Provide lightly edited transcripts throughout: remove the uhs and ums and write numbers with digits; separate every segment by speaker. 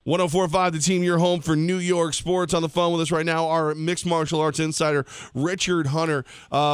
Speaker 1: 104.5 The Team, your home for New York sports. On the phone with us right now, our mixed martial arts insider, Richard Hunter.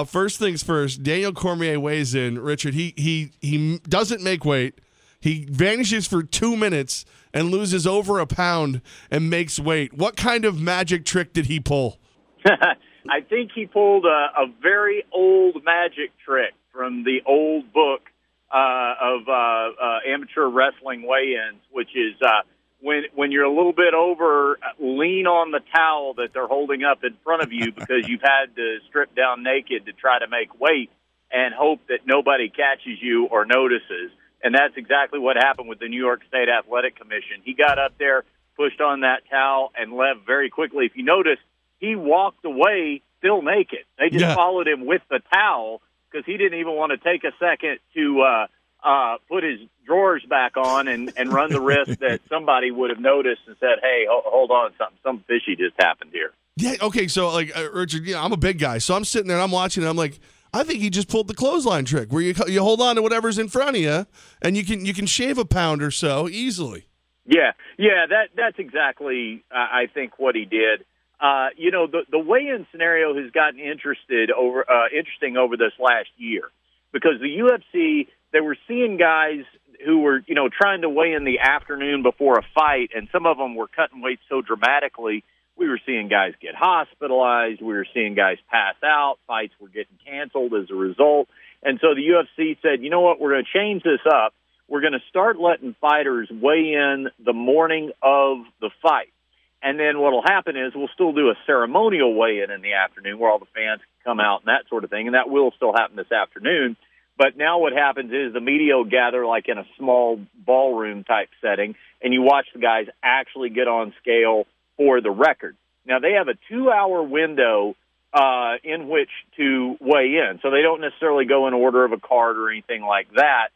Speaker 1: First things first, Daniel Cormier weighs in. Richard, he doesn't make weight. He vanishes for 2 minutes and loses over a pound and makes weight. What kind of magic trick did he pull?
Speaker 2: I think he pulled a very old magic trick from the old book of amateur wrestling weigh-ins, which is when you're a little bit over, lean on the towel that they're holding up in front of you because you've had to strip down naked to try to make weight and hope that nobody catches you or notices. And that's exactly what happened with the New York State Athletic Commission. He got up there, pushed on that towel, and left very quickly. If you notice, he walked away still naked. They just followed him with the towel because he didn't even want to take a second to put his drawers back on and run the risk that somebody would have noticed and said, hey, hold on, something fishy just happened here.
Speaker 1: Yeah, okay, so, Richard, I'm a big guy, so I'm sitting there and I'm watching and I'm like, I think he just pulled the clothesline trick where you hold on to whatever's in front of you and you can shave a pound or so easily.
Speaker 2: Yeah, that's exactly, I think, what he did. The weigh-in scenario has gotten interesting over this last year because the UFC, they were seeing guys who were, trying to weigh in the afternoon before a fight, and some of them were cutting weight so dramatically. We were seeing guys get hospitalized. We were seeing guys pass out. Fights were getting canceled as a result. And so the UFC said, you know what, we're going to change this up. We're going to start letting fighters weigh in the morning of the fight. And then what will happen is we'll still do a ceremonial weigh-in in the afternoon where all the fans can come out and that sort of thing, and that will still happen this afternoon. But now what happens is the media will gather like in a small ballroom-type setting, and you watch the guys actually get on scale for the record. Now, they have a 2-hour window in which to weigh in, so they don't necessarily go in order of a card or anything like that.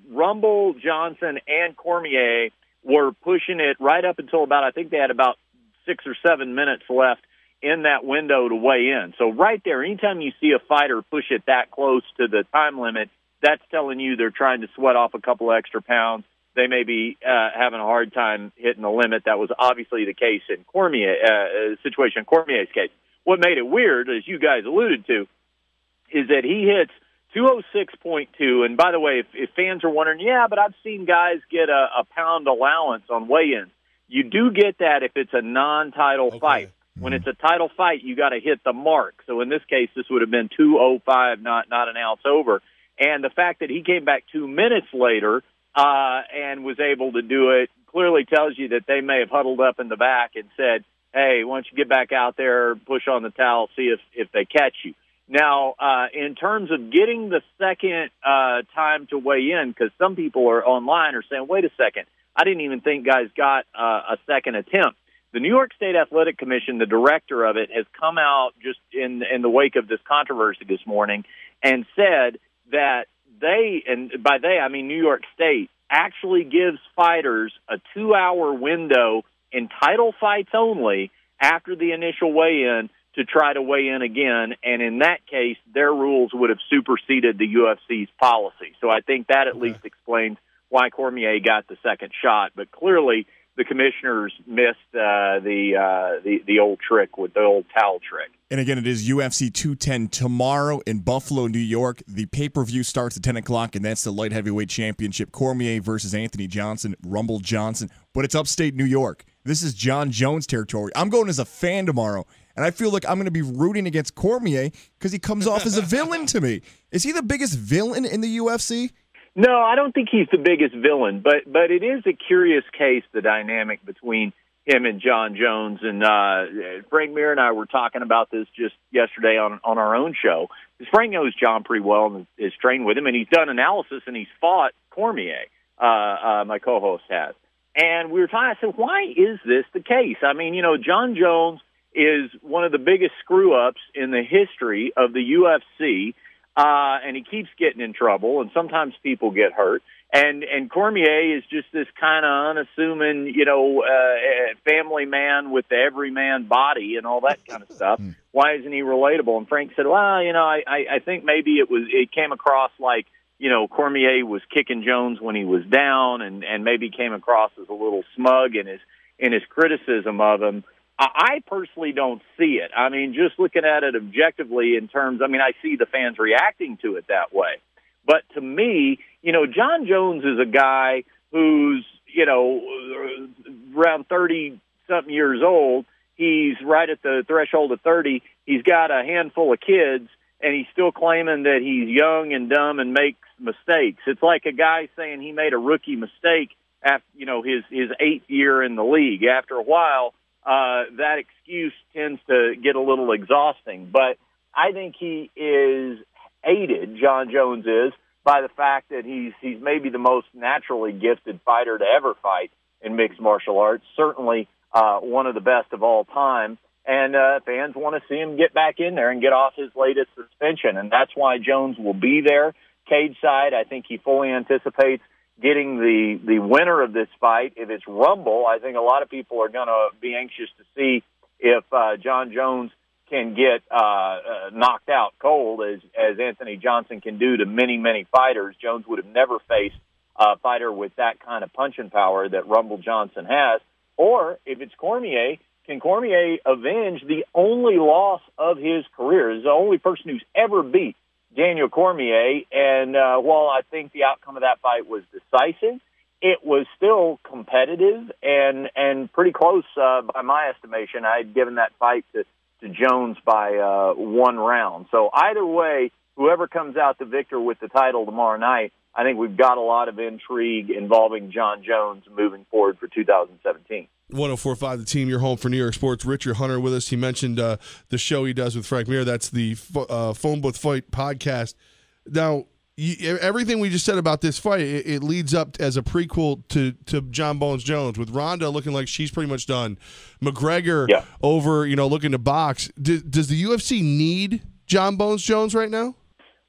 Speaker 2: Rumble, Johnson, and Cormier were pushing it right up until I think they had about 6 or 7 minutes left in that window to weigh in. So right there, anytime you see a fighter push it that close to the time limit, that's telling you they're trying to sweat off a couple extra pounds. They may be having a hard time hitting the limit. That was obviously the case in situation in Cormier's case. What made it weird, as you guys alluded to, is that he hits 206.2, and by the way, if fans are wondering, but I've seen guys get a pound allowance on weigh-ins. You do get that if it's a non-title fight. When it's a title fight, you got to hit the mark. So in this case, this would have been 205, not an ounce over. And the fact that he came back 2 minutes later and was able to do it clearly tells you that they may have huddled up in the back and said, hey, why don't you get back out there, push on the towel, see if they catch you. Now, in terms of getting the second time to weigh in, because some people are online are saying, wait a second, I didn't even think guys got a second attempt. The New York State Athletic Commission, the director of it, has come out just in the wake of this controversy this morning and said that they, and by they I mean New York State, actually gives fighters a 2-hour window in title fights only after the initial weigh-in to try to weigh in again, and in that case, their rules would have superseded the UFC's policy. So I think that at least explains why Cormier got the second shot. But clearly, the commissioners missed the old trick with the old towel trick.
Speaker 3: And again, it is UFC 210 tomorrow in Buffalo, New York. The pay-per-view starts at 10 o'clock, and that's the light heavyweight championship. Cormier versus Anthony Johnson, Rumble Johnson. But it's upstate New York. This is John Jones territory. I'm going as a fan tomorrow. And I feel like I'm going to be rooting against Cormier because he comes off as a villain to me. Is he the biggest villain in the UFC?
Speaker 2: No, I don't think he's the biggest villain, but it is a curious case, the dynamic between him and John Jones. And Frank Mir and I were talking about this just yesterday on our own show. Because Frank knows John pretty well and is trained with him, and he's done analysis and he's fought Cormier, my co-host has. And we were talking, I said, why is this the case? I mean, John Jones is one of the biggest screw-ups in the history of the UFC, and he keeps getting in trouble, and sometimes people get hurt. And Cormier is just this kind of unassuming, family man with the everyman body and all that kind of stuff. Why isn't he relatable? And Frank said, well, I think maybe it came across like, Cormier was kicking Jones when he was down and maybe came across as a little smug in his criticism of him. I personally don't see it. I mean, just looking at it objectively I see the fans reacting to it that way. But to me, John Jones is a guy who's, around 30-something years old. He's right at the threshold of 30. He's got a handful of kids, and he's still claiming that he's young and dumb and makes mistakes. It's like a guy saying he made a rookie mistake after, his 8th year in the league. After a while, that excuse tends to get a little exhausting. But I think he is aided, John Jones is, by the fact that he's maybe the most naturally gifted fighter to ever fight in mixed martial arts, certainly one of the best of all time. And fans want to see him get back in there and get off his latest suspension, and that's why Jones will be there. Cage side, I think he fully anticipates getting the winner of this fight. If it's Rumble, I think a lot of people are going to be anxious to see if John Jones can get knocked out cold, as Anthony Johnson can do to many, many fighters. Jones would have never faced a fighter with that kind of punching power that Rumble Johnson has. Or if it's Cormier, can Cormier avenge the only loss of his career? He's the only person who's ever beat Daniel Cormier. And while I think the outcome of that fight was decisive, it was still competitive and pretty close by my estimation. I had given that fight to Jones by 1 round. So either way, whoever comes out the victor with the title tomorrow night, I think we've got a lot of intrigue involving John Jones moving forward for 2017.
Speaker 1: 104.5 The Team, your home for New York sports. Richard Hunter with us. He mentioned the show he does with Frank Mir. That's the Phone Booth Fight podcast. Now, everything we just said about this fight, it leads up as a prequel to John Bones Jones, with Ronda looking like she's pretty much done. McGregor over, looking to box. Does the UFC need John Bones Jones right now?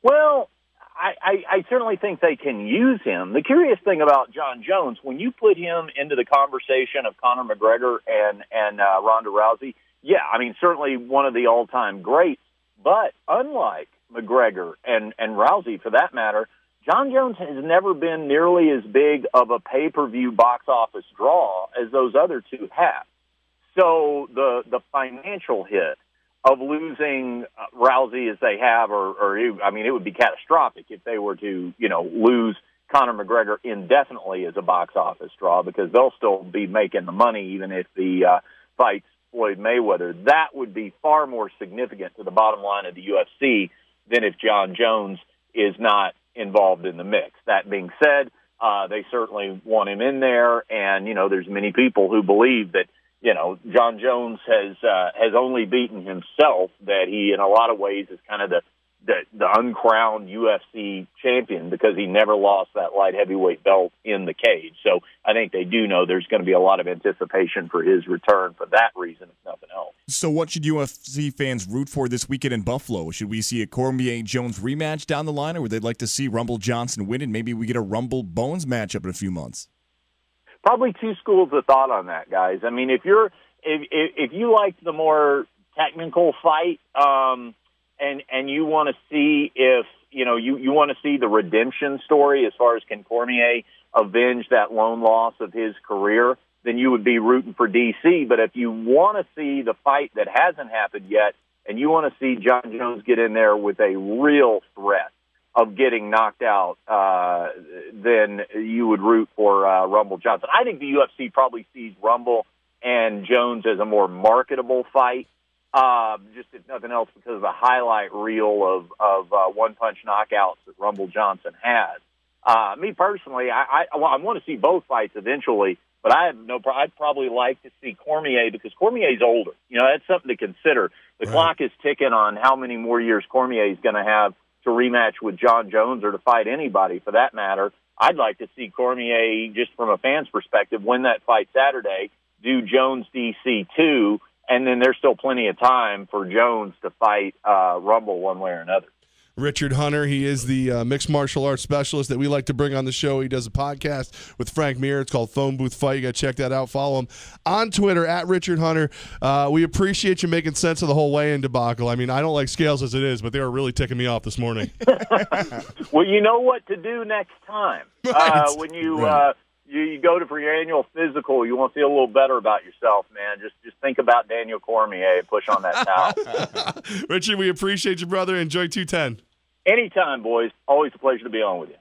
Speaker 2: Well, I certainly think they can use him. The curious thing about John Jones, when you put him into the conversation of Conor McGregor and Ronda Rousey, certainly one of the all-time greats. But unlike McGregor and Rousey, for that matter, John Jones has never been nearly as big of a pay-per-view box office draw as those other two have. So the financial hit of losing Rousey as they have, it would be catastrophic if they were to, lose Conor McGregor indefinitely as a box office draw, because they'll still be making the money even if the fight's Floyd Mayweather. That would be far more significant to the bottom line of the UFC than if John Jones is not involved in the mix. That being said, they certainly want him in there, and, there's many people who believe that, John Jones has only beaten himself, that he, in a lot of ways, is kind of the uncrowned UFC champion because he never lost that light heavyweight belt in the cage. So I think they do know there's going to be a lot of anticipation for his return for that reason, if nothing else.
Speaker 3: So what should UFC fans root for this weekend in Buffalo? Should we see a Cormier-Jones rematch down the line, or would they like to see Rumble Johnson win and maybe we get a Rumble-Bones matchup in a few months?
Speaker 2: Probably two schools of thought on that, guys. I mean, if you like the more technical fight, and you want to see if you want to see the redemption story as far as can Cormier avenge that lone loss of his career, then you would be rooting for DC. But if you want to see the fight that hasn't happened yet, and you want to see John Jones get in there with a real threat of getting knocked out, then you would root for Rumble Johnson. I think the UFC probably sees Rumble and Jones as a more marketable fight, just if nothing else because of the highlight reel of one-punch knockouts that Rumble Johnson has. Me personally, I want to see both fights eventually, but I'd probably like to see Cormier because Cormier's older. That's something to consider. The clock is ticking on how many more years Cormier is going to have to rematch with John Jones or to fight anybody for that matter. I'd like to see Cormier, just from a fan's perspective, win that fight Saturday, do Jones DC 2, and then there's still plenty of time for Jones to fight Rumble one way or another.
Speaker 1: Richard Hunter. He is the mixed martial arts specialist that we like to bring on the show. He does a podcast with Frank Mir. It's called Phone Booth Fight. You got to check that out. Follow him on Twitter at Richard Hunter. We appreciate you making sense of the whole weigh-in debacle. I mean, I don't like scales as it is, but they were really ticking me off this morning.
Speaker 2: Well, you know what to do next time.
Speaker 1: Right.
Speaker 2: When you go for your annual physical, you want to feel a little better about yourself, man. Just think about Daniel Cormier and push on that towel.
Speaker 1: Richard, we appreciate you, brother. Enjoy 210.
Speaker 2: Anytime, boys. Always a pleasure to be on with you.